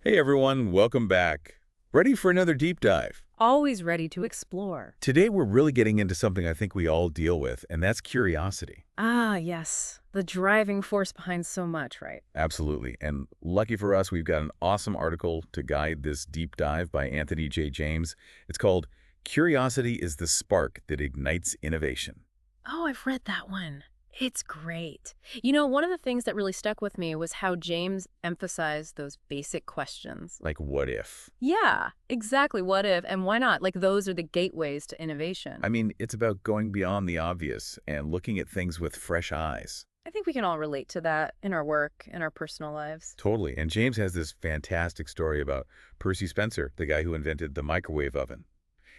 Hey everyone, welcome back. Ready for another deep dive? Always ready to explore. Today we're really getting into something I think we all deal with, and that's curiosity. Ah, yes. The driving force behind so much, right? Absolutely. And lucky for us, we've got an awesome article to guide this deep dive by Anthony J. James. It's called Curiosity is the Spark That Ignites Innovation. Oh, I've read that one. It's great. You know, one of the things that really stuck with me was how James emphasized those basic questions. Like, what if? Yeah, exactly. What if and why not? Like, those are the gateways to innovation. I mean, it's about going beyond the obvious and looking at things with fresh eyes. I think we can all relate to that in our work, in our personal lives. Totally. And James has this fantastic story about Percy Spencer, the guy who invented the microwave oven.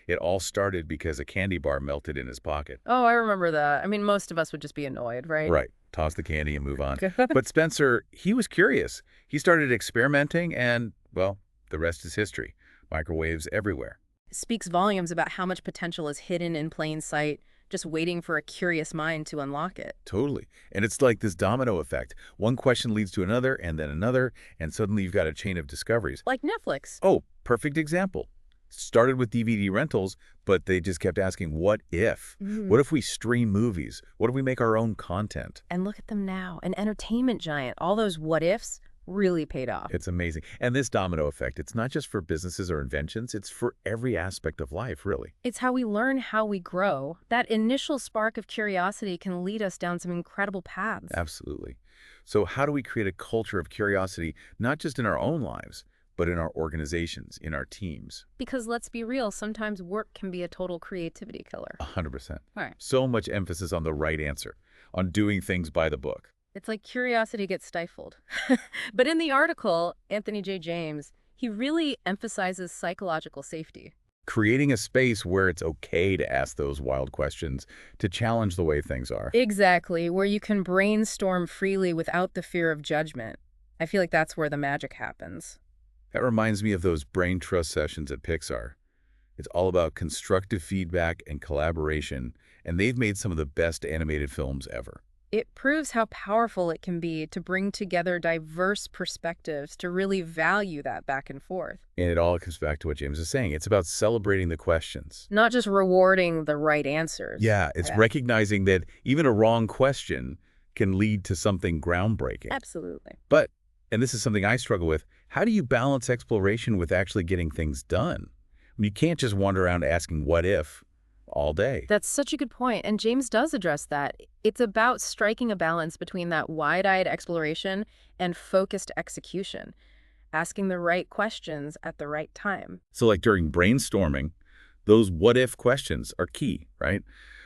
It all started because a candy bar melted in his pocket. Oh, I remember that. I mean, most of us would just be annoyed, right? Right. Toss the candy and move on. But Spencer, he was curious. He started experimenting and, well, the rest is history. Microwaves everywhere. Speaks volumes about how much potential is hidden in plain sight, just waiting for a curious mind to unlock it. Totally. And it's like this domino effect. One question leads to another and then another, and suddenly you've got a chain of discoveries. Like Netflix. Oh, perfect example. Started with DVD rentals, but they just kept asking, what if? What if we stream movies? What if we make our own content? And look at them now, an entertainment giant. All those what ifs really paid off. It's amazing. And this domino effect, it's not just for businesses or inventions, it's for every aspect of life, really. It's how we learn, how we grow. That initial spark of curiosity can lead us down some incredible paths. Absolutely. So how do we create a culture of curiosity, not just in our own lives, but in our organizations, in our teams? Because let's be real, sometimes work can be a total creativity killer. 100%. Right. So much emphasis on the right answer, on doing things by the book. It's like curiosity gets stifled. But in the article, Anthony J. James, he really emphasizes psychological safety. Creating a space where it's okay to ask those wild questions, to challenge the way things are. Exactly, where you can brainstorm freely without the fear of judgment. I feel like that's where the magic happens. That reminds me of those brain trust sessions at Pixar. It's all about constructive feedback and collaboration, and they've made some of the best animated films ever. It proves how powerful it can be to bring together diverse perspectives to really value that back and forth. And it all comes back to what James is saying. It's about celebrating the questions. Not just rewarding the right answers. Yeah, it's recognizing that even a wrong question can lead to something groundbreaking. Absolutely. But, and this is something I struggle with, how do you balance exploration with actually getting things done? I mean, you can't just wander around asking what if all day. That's such a good point, and James does address that. It's about striking a balance between that wide-eyed exploration and focused execution, asking the right questions at the right time. So like during brainstorming, those what if questions are key, right?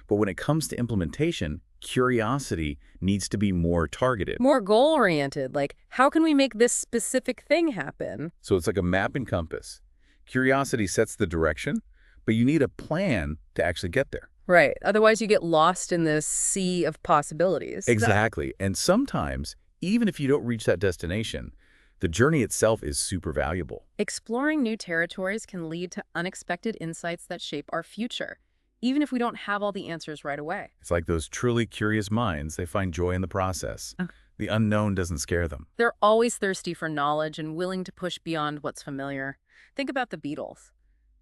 But when it comes to implementation, curiosity needs to be more targeted. More goal-oriented, like, how can we make this specific thing happen? So it's like a map and compass. Curiosity sets the direction, but you need a plan to actually get there. Right. Otherwise, you get lost in this sea of possibilities. Exactly. And sometimes, even if you don't reach that destination, the journey itself is super valuable. Exploring new territories can lead to unexpected insights that shape our future, even if we don't have all the answers right away. It's like those truly curious minds, they find joy in the process. The unknown doesn't scare them. They're always thirsty for knowledge and willing to push beyond what's familiar. Think about the Beatles.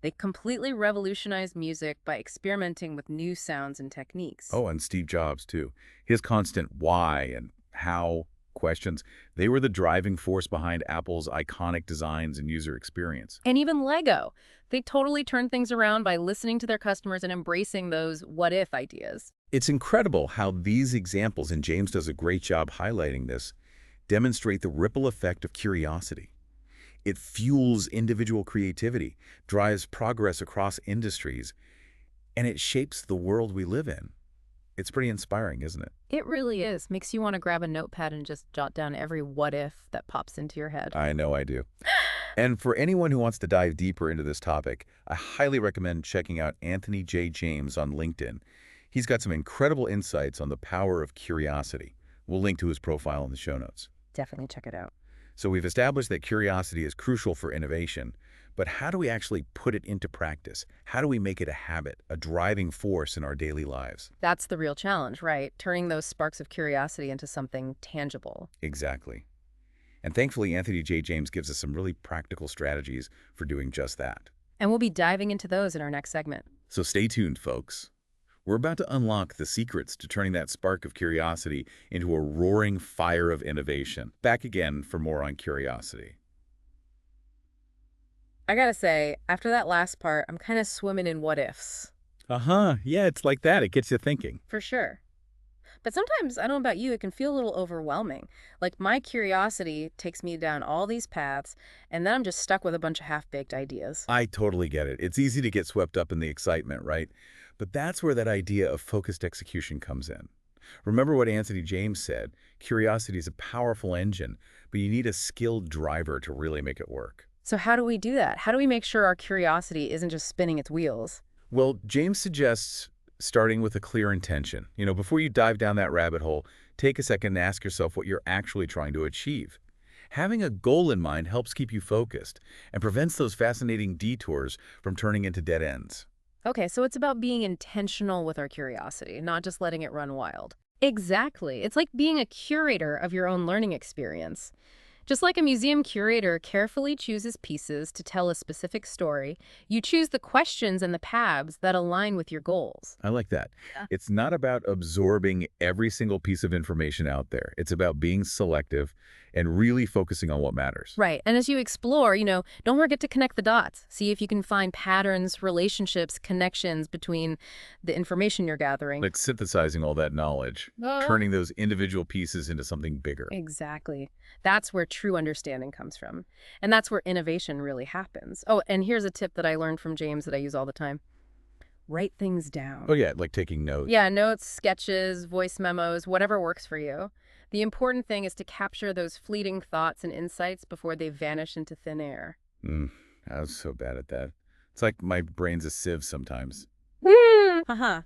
They completely revolutionized music by experimenting with new sounds and techniques. Oh, and Steve Jobs, too. His constant why and how questions, they were the driving force behind Apple's iconic designs and user experience. And even Lego. They totally turned things around by listening to their customers and embracing those what-if ideas. It's incredible how these examples, and James does a great job highlighting this, demonstrate the ripple effect of curiosity. It fuels individual creativity, drives progress across industries, and it shapes the world we live in. It's pretty inspiring, isn't it? It really is. Makes you want to grab a notepad and just jot down every what-if that pops into your head. I know I do. And for anyone who wants to dive deeper into this topic, I highly recommend checking out Anthony J. James on LinkedIn. He's got some incredible insights on the power of curiosity. We'll link to his profile in the show notes. Definitely check it out. So we've established that curiosity is crucial for innovation, but how do we actually put it into practice? How do we make it a habit, a driving force in our daily lives? That's the real challenge, right? Turning those sparks of curiosity into something tangible. Exactly. And thankfully, Anthony J. James gives us some really practical strategies for doing just that. And we'll be diving into those in our next segment. So stay tuned, folks. We're about to unlock the secrets to turning that spark of curiosity into a roaring fire of innovation. Back again for more on curiosity. I gotta say, after that last part, I'm kind of swimming in what ifs. Uh-huh. Yeah, it's like that. It gets you thinking. For sure. But sometimes, I don't know about you, it can feel a little overwhelming. Like my curiosity takes me down all these paths, and then I'm just stuck with a bunch of half-baked ideas. I totally get it. It's easy to get swept up in the excitement, right? But that's where that idea of focused execution comes in. Remember what Anthony James said, curiosity is a powerful engine, but you need a skilled driver to really make it work. So how do we do that? How do we make sure our curiosity isn't just spinning its wheels? Well, James suggests starting with a clear intention. Before you dive down that rabbit hole, take a second and ask yourself what you're actually trying to achieve. Having a goal in mind helps keep you focused and prevents those fascinating detours from turning into dead ends. Okay, so it's about being intentional with our curiosity, not just letting it run wild. Exactly. It's like being a curator of your own learning experience. Just like a museum curator carefully chooses pieces to tell a specific story, you choose the questions and the paths that align with your goals. I like that. Yeah. It's not about absorbing every single piece of information out there. It's about being selective and really focusing on what matters. Right. And as you explore, don't forget to connect the dots. See if you can find patterns, relationships, connections between the information you're gathering. Like synthesizing all that knowledge, turning those individual pieces into something bigger. Exactly. That's where true understanding comes from. And that's where innovation really happens. Oh, and here's a tip that I learned from James that I use all the time. Write things down. Oh yeah, like taking notes. Yeah, notes, sketches, voice memos, whatever works for you. The important thing is to capture those fleeting thoughts and insights before they vanish into thin air. I was so bad at that. It's like my brain's a sieve sometimes. Haha.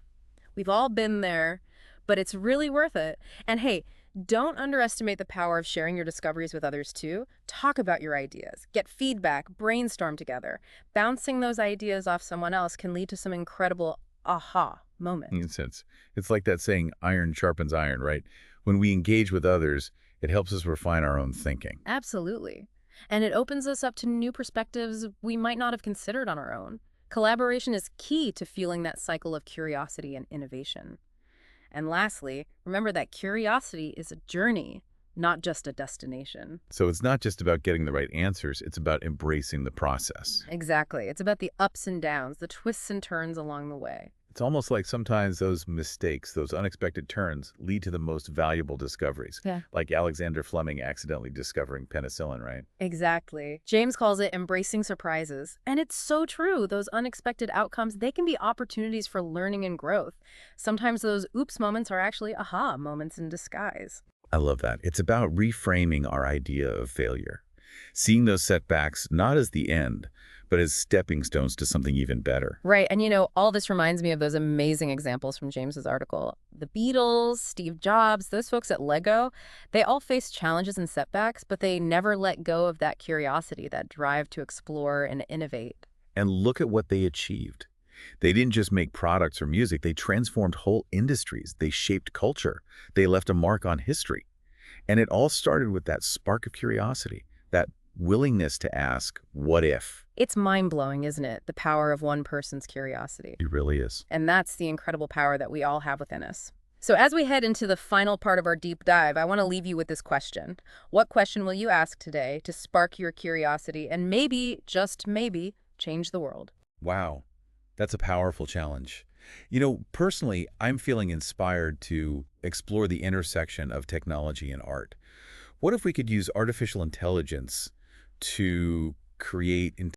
We've all been there, but it's really worth it. And hey, don't underestimate the power of sharing your discoveries with others too. Talk about your ideas, get feedback, brainstorm together. Bouncing those ideas off someone else can lead to some incredible aha moments. It's like that saying, iron sharpens iron, right? When we engage with others, it helps us refine our own thinking. Absolutely. And it opens us up to new perspectives we might not have considered on our own. Collaboration is key to fueling that cycle of curiosity and innovation. And lastly, remember that curiosity is a journey, not just a destination. So it's not just about getting the right answers, it's about embracing the process. Exactly. It's about the ups and downs, the twists and turns along the way. It's almost like sometimes those mistakes, those unexpected turns, lead to the most valuable discoveries. Yeah. Like Alexander Fleming accidentally discovering penicillin, right? Exactly. James calls it embracing surprises. And it's so true. Those unexpected outcomes, they can be opportunities for learning and growth. Sometimes those oops moments are actually aha moments in disguise. I love that. It's about reframing our idea of failure. Seeing those setbacks not as the end, but as stepping stones to something even better. Right. And all this reminds me of those amazing examples from James's article. The Beatles, Steve Jobs, those folks at Lego, they all faced challenges and setbacks, but they never let go of that curiosity, that drive to explore and innovate. And look at what they achieved. They didn't just make products or music, they transformed whole industries. They shaped culture. They left a mark on history. And it all started with that spark of curiosity, that willingness to ask, what if? It's mind-blowing, isn't it? The power of one person's curiosity. It really is. And that's the incredible power that we all have within us. So as we head into the final part of our deep dive, I want to leave you with this question. What question will you ask today to spark your curiosity and maybe, just maybe, change the world? Wow, that's a powerful challenge. Personally, I'm feeling inspired to explore the intersection of technology and art. What if we could use artificial intelligence to create